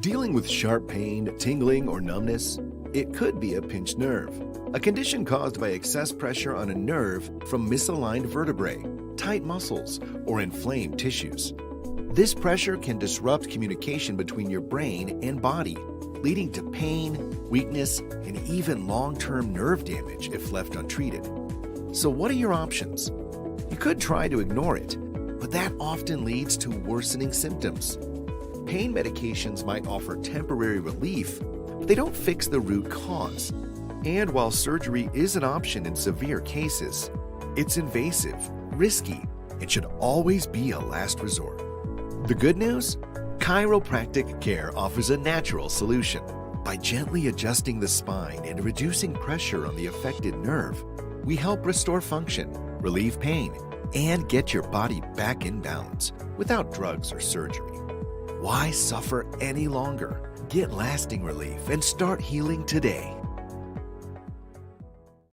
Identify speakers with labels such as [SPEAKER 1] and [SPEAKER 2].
[SPEAKER 1] Dealing with sharp pain, tingling, or numbness, it could be a pinched nerve, a condition caused by excess pressure on a nerve from misaligned vertebrae, tight muscles, or inflamed tissues. This pressure can disrupt communication between your brain and body, leading to pain, weakness, and even long-term nerve damage if left untreated. So what are your options? You could try to ignore it, but that often leads to worsening symptoms. Pain medications might offer temporary relief, but they don't fix the root cause. And while surgery is an option in severe cases, it's invasive, risky, and should always be a last resort. The good news? Chiropractic care offers a natural solution. By gently adjusting the spine and reducing pressure on the affected nerve, we help restore function, relieve pain, and get your body back in balance without drugs or surgery. Why suffer any longer? Get lasting relief and start healing today.